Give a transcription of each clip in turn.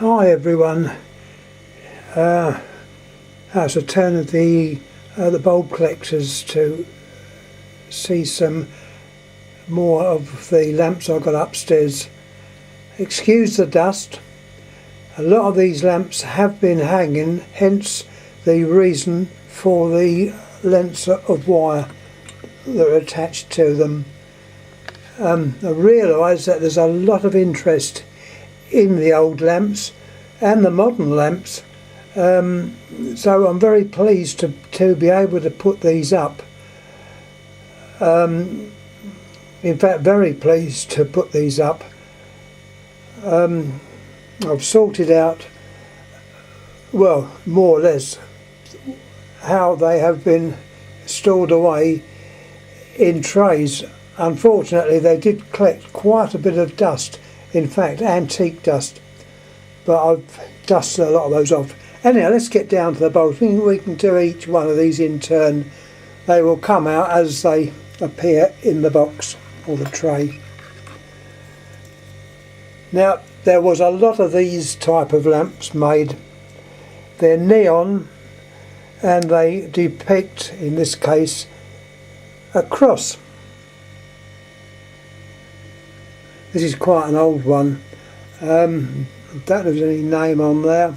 Hi everyone. It's a turn of the bulb collectors to see some more of the lamps I've got upstairs. Excuse the dust. A lot of these lamps have been hanging, hence the reason for the lengths of wire that are attached to them. I realise that there's a lot of interest in the old lamps and the modern lamps, so I'm very pleased to be able to put these up. In fact, very pleased to put these up. I've sorted out, well, more or less, how they have been stored away in trays. Unfortunately, they did collect quite a bit of dust, in fact antique dust, but I've dusted a lot of those off. Anyhow, let's get down to the bulbs. We can do each one of these in turn. They will come out as they appear in the box or the tray. Now, there was a lot of these type of lamps made. They're neon and they depict, in this case, a cross. This is quite an old one. I don't know if there's any name on there.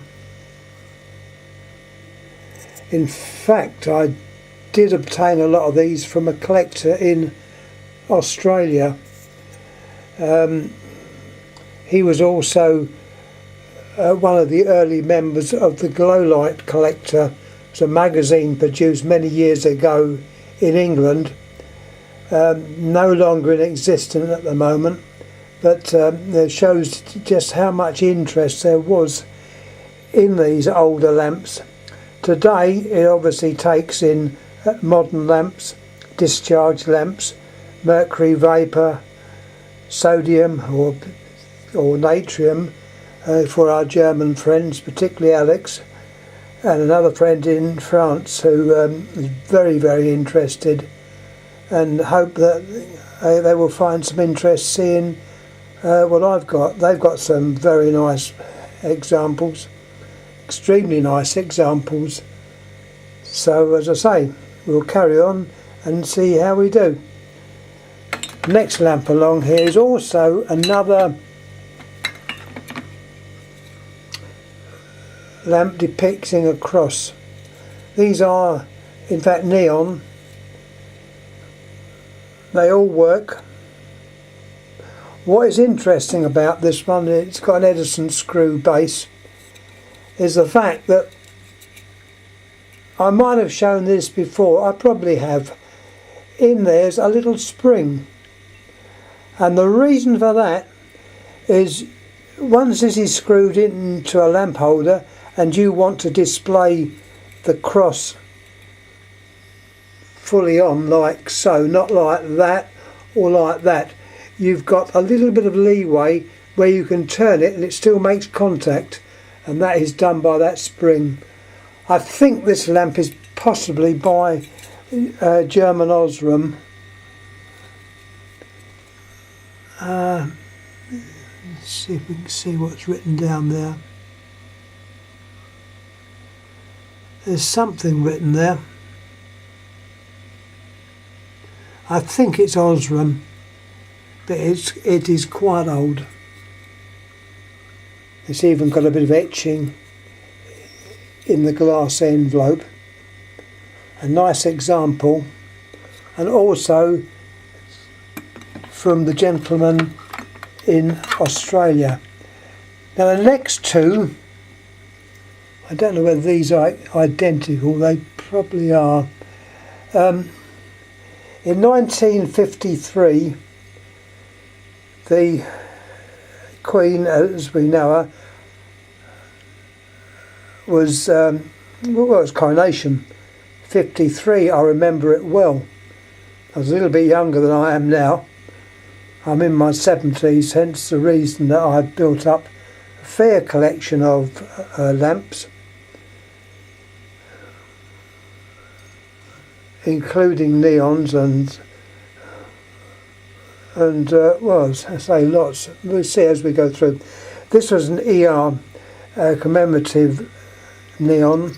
In fact, I did obtain a lot of these from a collector in Australia. He was also one of the early members of the Glow Light Collector. It was a magazine produced many years ago in England, no longer in existence at the moment. But it shows just how much interest there was in these older lamps. Today it obviously takes in modern lamps, discharge lamps, mercury vapour, sodium or natrium for our German friends, particularly Alex, and another friend in France who is very, very interested, and hope that they will find some interest seeing what I've got. They've got some very nice examples, extremely nice examples. So as I say, we'll carry on and see how we do. Next lamp along here is also another lamp depicting a cross. These are in fact neon. They all work. What is interesting about this one, it's got an Edison screw base, is the fact that I might have shown this before, I probably have. In there's a little spring, and the reason for that is once this is screwed into a lamp holder and you want to display the cross fully on like so, not like that or like that, you've got a little bit of leeway where you can turn it and it still makes contact, and that is done by that spring. I think this lamp is possibly by German Osram. Let's see if we can see what's written down there. There's something written there. I think it's Osram, but it is quite old. It's even got a bit of etching in the glass envelope. A nice example, and also from the gentleman in Australia. Now the next two, I don't know whether these are identical, they probably are. In 1953, the Queen, as we know her, was, well, it was coronation. 53, I remember it well. I was a little bit younger than I am now. I'm in my 70s, hence the reason that I've built up a fair collection of lamps, including neons and well, as I say, lots. We'll see as we go through. This was an ER commemorative neon.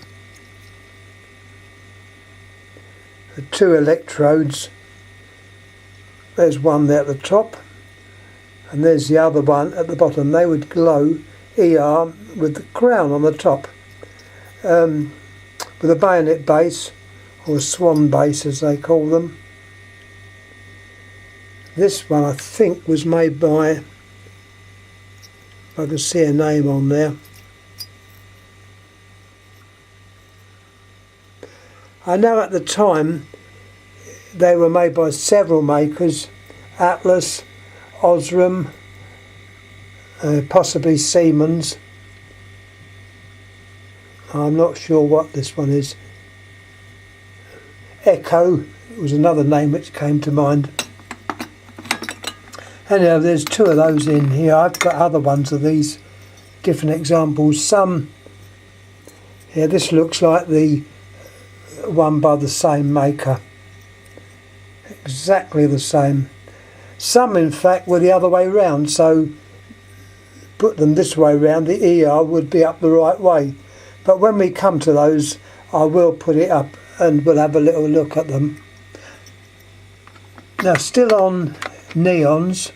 The two electrodes. There's one there at the top, and there's the other one at the bottom. They would glow ER with the crown on the top, with a bayonet base, or a swan base as they call them. This one I think was made by, if I can see a name on there, I know at the time they were made by several makers, Atlas, Osram, possibly Siemens. I'm not sure what this one is. Echo was another name which came to mind. Anyhow, there's two of those in here. I've got other ones of these, different examples. Some, yeah, this looks like the one by the same maker. Exactly the same. Some in fact were the other way round, so put them this way round, the ER would be up the right way. But when we come to those, I will put it up and we'll have a little look at them. Now, still on neons,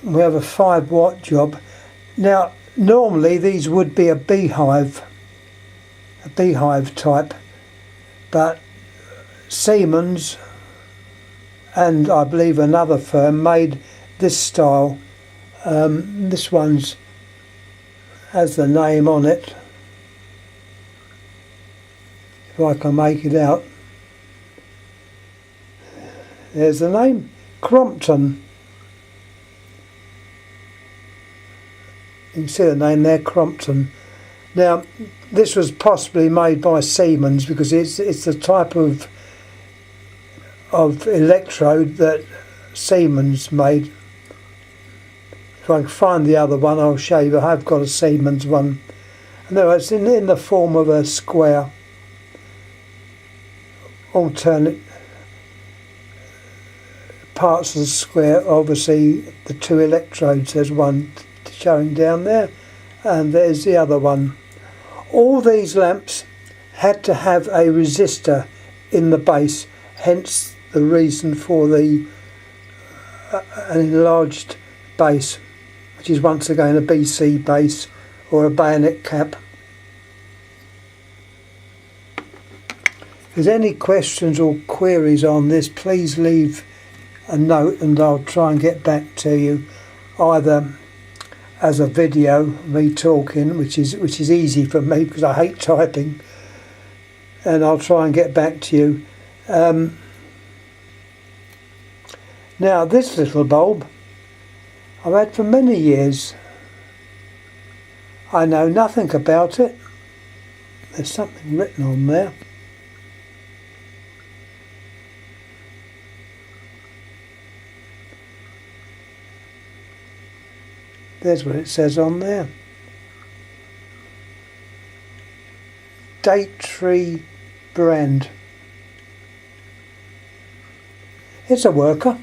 we have a 5-watt job. Now, normally these would be a beehive type, but Siemens and I believe another firm made this style. This one's has the name on it, if I can make it out. There's the name, Crompton. You can see the name there, Crompton. Now, this was possibly made by Siemens because it's the type of electrode that Siemens made. If I can find the other one, I'll show you. I have got a Siemens one. No, it's in the form of a square. Alternate parts of the square. Obviously, the two electrodes. There's one showing down there, and there's the other one. All these lamps had to have a resistor in the base, hence the reason for the an enlarged base, which is once again a BC base or a bayonet cap. If there's any questions or queries on this, please leave a note and I'll try and get back to you, either as a video, me talking, which is easy for me because I hate typing, and I'll try and get back to you. Now, this little bulb I've had for many years. I know nothing about it. There's something written on there. There's what it says on there. Date tree brand. It's a worker.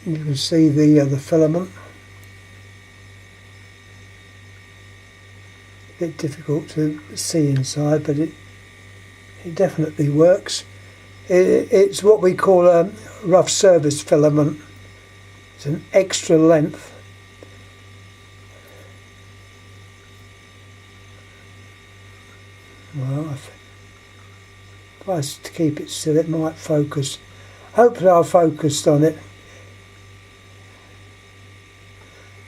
You can see the filament. A bit difficult to see inside, but it definitely works. It's what we call a rough surface filament. It's an extra length. Well, if I was to keep it still, it might focus. Hopefully I've focused on it.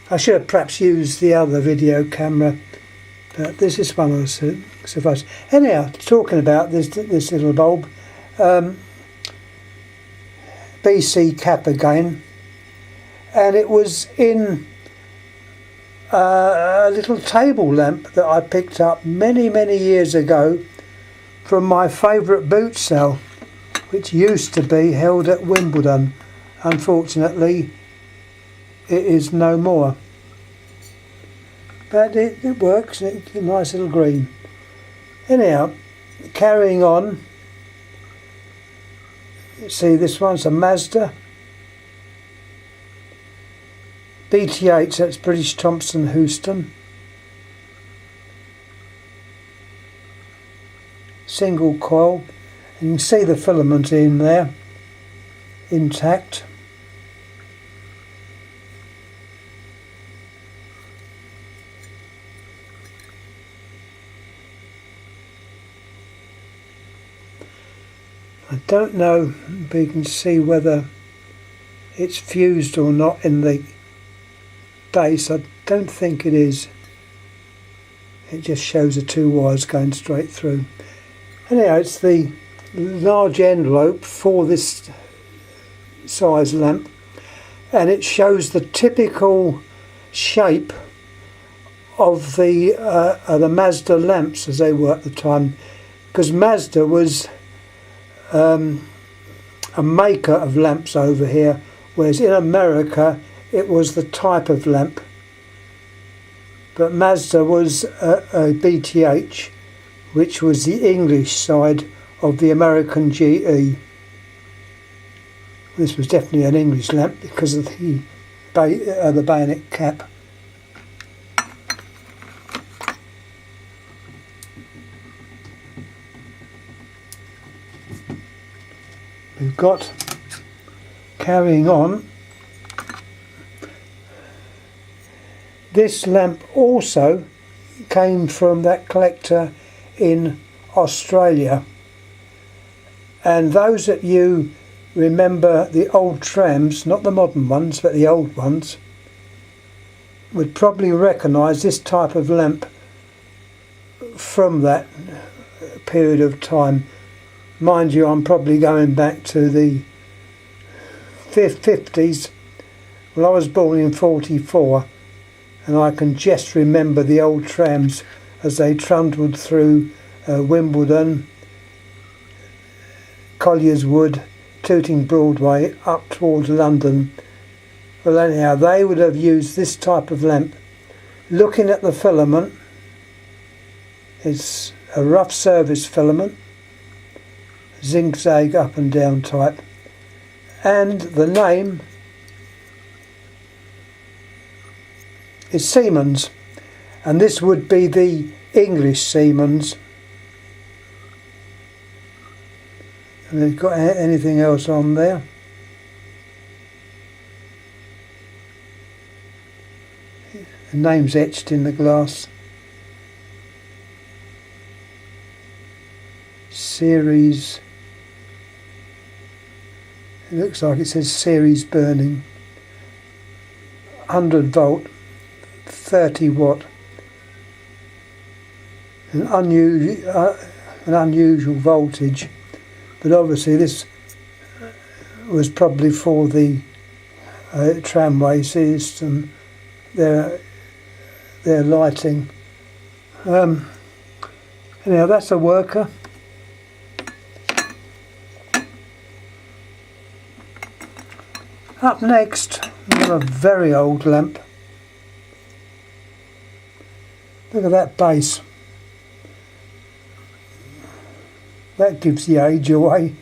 I should have perhaps used the other video camera, but this is one of the suffice. Anyhow, talking about this little bulb, BC cap again, and it was in a little table lamp that I picked up many years ago from my favourite boot sale, which used to be held at Wimbledon. Unfortunately, it is no more, but it works. It's a nice little green. Anyhow, carrying on, see, this one's a Mazda BT8, that's British Thompson Houston. Single coil, and you can see the filament in there, intact. I don't know if you can see whether it's fused or not in the base. I don't think it is. It just shows the two wires going straight through. Anyhow, it's the large envelope for this size lamp, and it shows the typical shape of the Mazda lamps as they were at the time, because Mazda was a maker of lamps over here, whereas in America it was the type of lamp. But Mazda was a BTH, which was the English side of the American GE. This was definitely an English lamp because of the bayonet cap. We've got, carrying on, this lamp also came from that collector in Australia, and those that you remember the old trams, not the modern ones but the old ones, would probably recognise this type of lamp from that period of time. Mind you, I'm probably going back to the 50s. Well, I was born in 44, and I can just remember the old trams as they trundled through Wimbledon, Collier's Wood, Tooting Broadway up towards London. Well, anyhow, they would have used this type of lamp. Looking at the filament, it's a rough service filament, zigzag up and down type, and the name is Siemens, and this would be the English Siemens. And they've got anything else on there? The name's etched in the glass. Series. It looks like it says series burning. 100 volt, 30 watt. An unusual voltage, but obviously this was probably for the tramway system, their lighting. Anyhow, that's a worker. Up next, we've got a very old lamp. Look at that base. That gives the age away.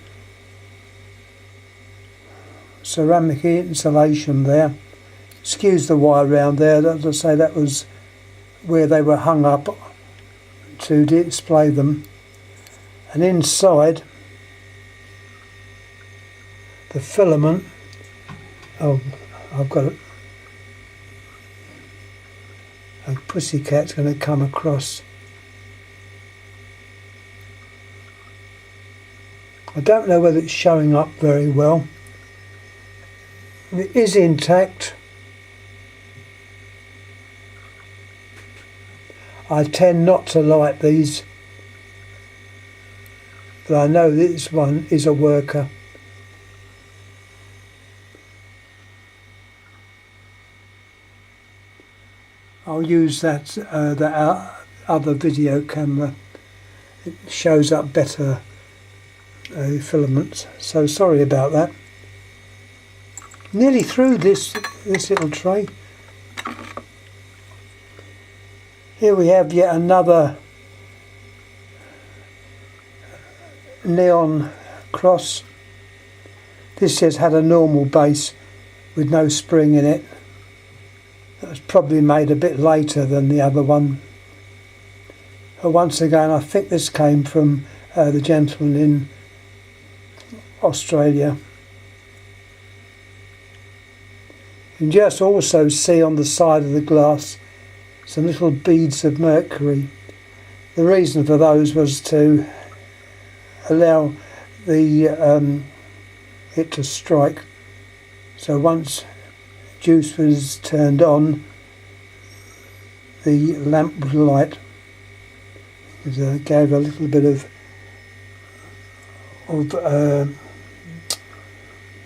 Ceramic insulation there. Excuse the wire around there. As I say, that was where they were hung up to display them. And inside, the filament. Oh, I've got it. A pussycat's going to come across. I don't know whether it's showing up very well. It is intact. I tend not to light these, but I know this one is a worker. I'll use that other video camera. It shows up better filaments. So sorry about that. Nearly through this little tray. Here we have yet another neon cross. This has had a normal base with no spring in it. It was probably made a bit later than the other one. But once again, I think this came from the gentleman in Australia. You can just also see on the side of the glass some little beads of mercury. The reason for those was to allow the it to strike. So once juice was turned on, the lamp would light. It gave a little bit of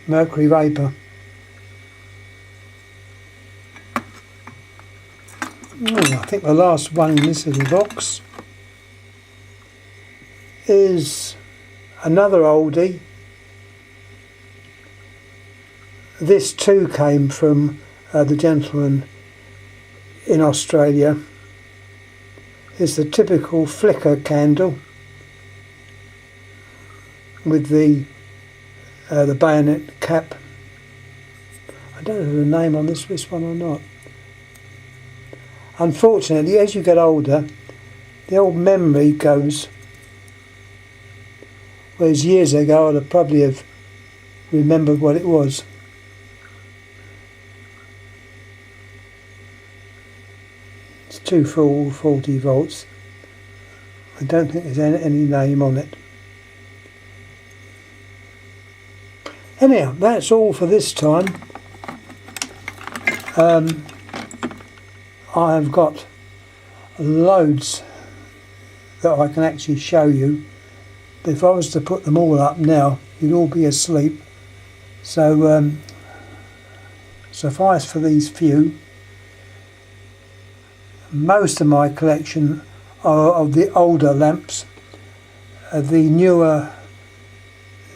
mercury vapour. I think the last one in this little box is another oldie. This too came from the gentleman in Australia. It's the typical flicker candle with the bayonet cap. I don't know the name on this one or not. Unfortunately, as you get older, the old memory goes. Whereas years ago, I'd have probably have remembered what it was. It's 240 volts. I don't think there's any name on it. Anyhow, that's all for this time. I have got loads that I can actually show you. But if I was to put them all up now, you'd all be asleep. So suffice for these few. Most of my collection are of the older lamps. The newer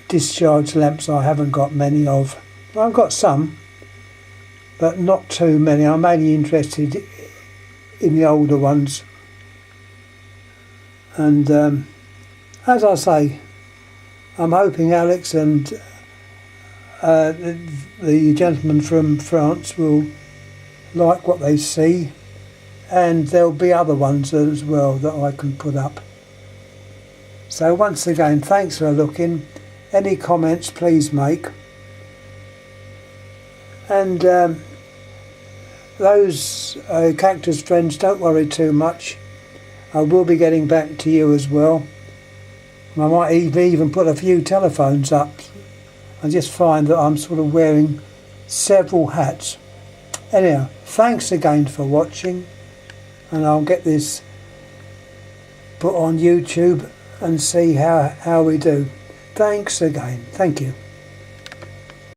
discharge lamps I haven't got many of. I've got some, but not too many. I'm mainly interested in the older ones. And as I say, I'm hoping Alex and the gentleman from France will like what they see, and there'll be other ones as well that I can put up. So once again, thanks for looking. Any comments please make. And those cactus friends, don't worry too much. I will be getting back to you as well. I might even put a few telephones up. I just find that I'm sort of wearing several hats. Anyhow, thanks again for watching, and I'll get this put on YouTube and see how we do. Thanks again. Thank you.